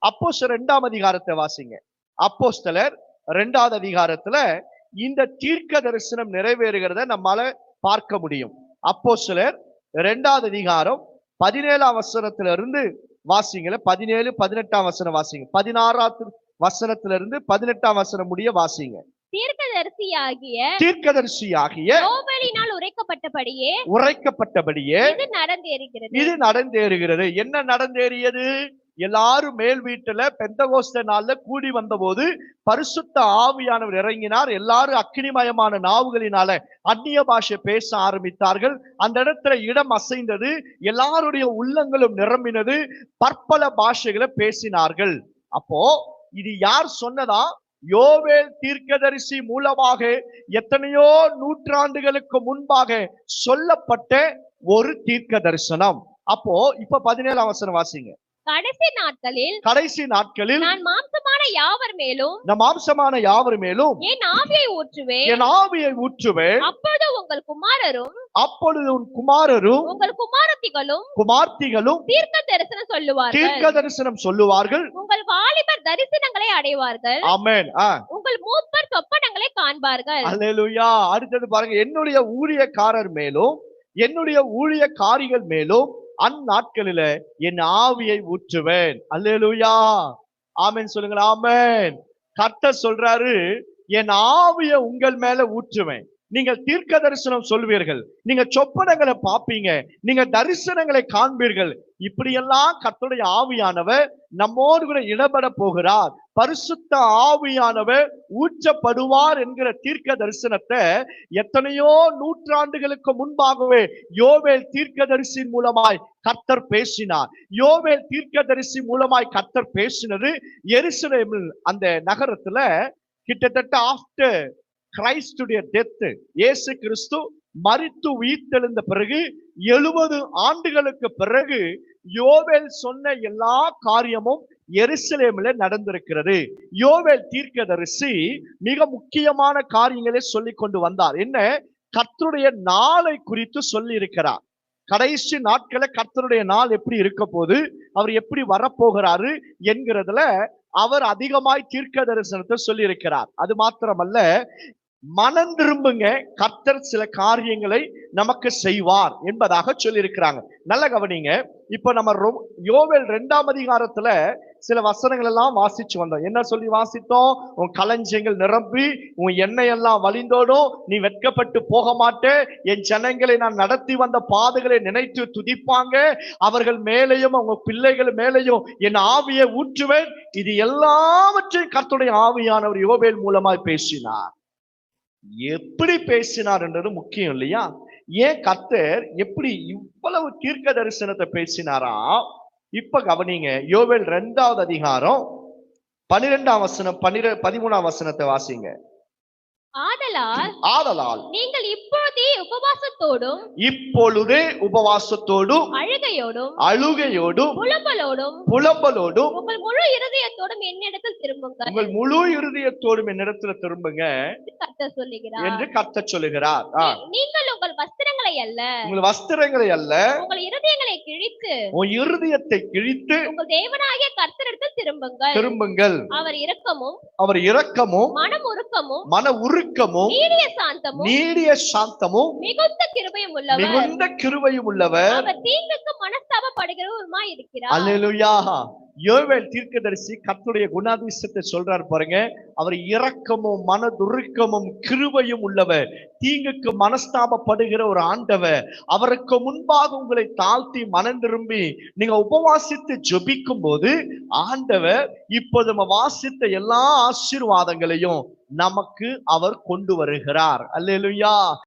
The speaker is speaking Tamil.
அப்போஸ்தலர் 2ஆம் அதிகாரத்தை வாசிங்க. அப்போஸ்தலர் 2வது அதிகாரத்துல இந்த தீர்க்க தரிசனம் நிறைவேறுகிறத நம்மால பார்க்க முடியும். அப்போஸ்தலர் 2வது அதிகாரம் 17ஆம் வசனத்திலிருந்து வாசிங்கள. 17, 18ஆம் வசனம் வாசிங்க. 16ஆம் வசனத்திலிருந்து 18ஆம் வசனம் முடிய வாசிங்க. தீர்க்கதரிசியாகிய யோவேலினால் உரைக்கப்பட்டபடியே இது நடந்தேறுகிறது. என்ன நடந்தேறியது? எல்லாரும் மேல் வீட்டுல பெந்தகோஸ்தே நாள்ல கூடி வந்த போது பரிசுத்த ஆவியானவர் இறங்கினார். எல்லாரும் அக்கினிமயமான நாவுகளினால அந்நிய பாஷை பேச ஆரம்பித்தார்கள். அந்த இடத்துல இடம் அசைந்தது. எல்லாருடைய உள்ளங்களும் நிரம்பினது. பற்பல பாஷைகளை பேசினார்கள். அப்போ இது யார் சொன்னதா? யோவேல் தீர்க்கதரிசி மூலமாக எத்தனையோ நூற்றாண்டுகளுக்கு முன்பாக சொல்லப்பட்ட ஒரு தீர்க்க தரிசனம். அப்போ இப்ப 17ஆம் வசனம் வாசிங்க. கடைசி நாட்களில் நான் மாம்சமான யாவர் மேலும் என் ஆவியை ஊற்றுவேன். அப்பொழுது உன் குமாரரும் உங்கள் குமார்த்திகளும் தீர்க்க தரிசனம் சொல்லுவார்கள். உங்கள் வாலிபர் தரிசனங்களை அடைவார்கள். ஆமென். உங்கள் மூப்பர் சொப்பனங்களை காண்பார்கள். அல்லேலூயா. அடுத்தது பாருங்க. என்னுடைய ஊழியக்காரர் மேலும் என்னுடைய ஊழியக்காரிகள் மேலும் அந்நாட்களில என் ஆவியை ஊற்றுவேன். அல்லேலூயா. ஆமென் சொல்லுங்க. ஆமென். கர்த்தர் சொல்றாரு, என் ஆவியை உங்கள் மேல ஊற்றுவேன். நீங்கள் தீர்க்க தரிசனம் சொல்வீர்கள். நீங்க சொப்பனங்களை பார்ப்பீங்க. நீங்க தரிசனங்களை காண்பீர்கள். இப்படியெல்லாம் கர்த்தருடைய ஆவியானவர் நம்மோடு கூட இடப்பட போகிறார். பரிசுத்த ஆவியானவர் ஊற்றப்படுவார் என்கிற தீர்க்க தரிசனத்தை எத்தனையோ நூற்றாண்டுகளுக்கு முன்பாகவே யோவேல் தீர்க்கதரிசி மூலமாய் கர்த்தர் பேசினார். யோவேல் தீர்க்கதரிசி மூலமாய் கர்த்தர் பேசினது எருசலேமில் அந்த நகரத்துல கிட்டத்தட்ட ஆஃப்டர் கிரைஸ்டுடைய டெத், இயேசு கிறிஸ்து மரித்து உயிர்த்தெழுந்த பிறகு 70 ஆண்டுகளுக்கு பிறகு யோவேல் சொன்ன எல்லா காரியமும் எருசலேமில் நடந்திருக்கிறது. யோவேல் தீர்க்கதரிசி மிக முக்கியமான காரியங்களை சொல்லி கொண்டு வந்தார். என்ன? கர்த்தருடைய நாளை குறித்து சொல்லி இருக்கிறார். கடைசி நாட்களை கர்த்தருடைய நாள் எப்படி இருக்க போது, அவர் எப்படி வரப்போகிறாரு என்கிறதுல அவர் அதிகமாய் தீர்க்க தரிசனத்தை சொல்லி இருக்கிறார். அது மாத்திரமல்ல, மனம் திரும்புங்க, கர்த்தர் சில காரியங்களை நமக்கு செய்வார் என்பதாக சொல்லி இருக்கிறாங்க. நல்ல கவனிங்க. இப்ப நம்ம யோவேல் 2ஆம் அதிகாரத்துல சில வசனங்கள் எல்லாம் வாசிச்சு வந்தோம். என்ன சொல்லி வாசித்தோம்? உன் களஞ்சியங்கள் நிரம்பி உன் எண்ணெய் எல்லாம் வழிந்தோடும், நீ வெட்கப்பட்டு போக மாட்டே, என் ஜனங்களை நான் நடத்தி வந்த பாதைகளை நினைத்து துதிப்பாங்க, அவர்கள் மேலேயும் அவங்க பிள்ளைகள் மேலேயும் என் ஆவியை ஊற்றுவேன். இது எல்லாவற்றையும் கர்த்தருடைய ஆவியானவர் யோவேல் மூலமாய் பேசினார். எப்படி பேசினார் என்றது முக்கியம் இல்லையா? ஏன் கர்த்தர் எப்படி இவ்வளவு தீர்க்க தரிசனத்தை பேசினாரா? இப்ப கவனிங்க. யோவேல் 2வது அதிகாரம் 12ஆம் வசனம் 13ஆம் வசனத்தை வாசிங்க. ஆதலால் நீங்கள் இப்பொழுதே உபவாசத்தோடும் அழுகையோடும் புலம்பலோடும் உங்கள் முழு இருதயத்தோடும் என்னிடத்தில் திரும்புங்க என்று கர்த்தர் சொல்லுகிறார். நீங்கள் உங்கள் வஸ்திரங்களை அல்ல உங்கள் இருதயத்தை கிழித்து உங்கள் தேவனாகிய கர்த்தரிடத்தில் திரும்புங்கள். அவர் இரக்கமும் மன உருக்கமும் நீடிய சாந்தமும் மிகுந்த கிருபையும் உள்ளவர். அவர் தீங்குக்கு மனஸ்தாபப்படுகிறவருமாய் இருக்கிறார். அல்லேலூயா. யோவேல் தீர்க்கதரிசி கர்த்தருடைய குணாதிசயத்தை சொல்றார் பாருங்க. அவர் இரக்கமும் மனதுருக்கமும் கிருபையும் உள்ளவர், தீங்குக்கு மனஸ்தாபப்படுகிற ஒரு ஆண்டவர். அவருக்கு முன்பாக உங்களை தாழ்த்தி மனம் திரும்பி நீங்க உபவாசித்து ஜெபிக்கும் போது ஆண்டவர் இப்போது நம்ம வாசித்த எல்லா ஆசீர்வாதங்களையும் நமக்கு அவர் கொண்டு வருகிறார். அல்லேலூயா.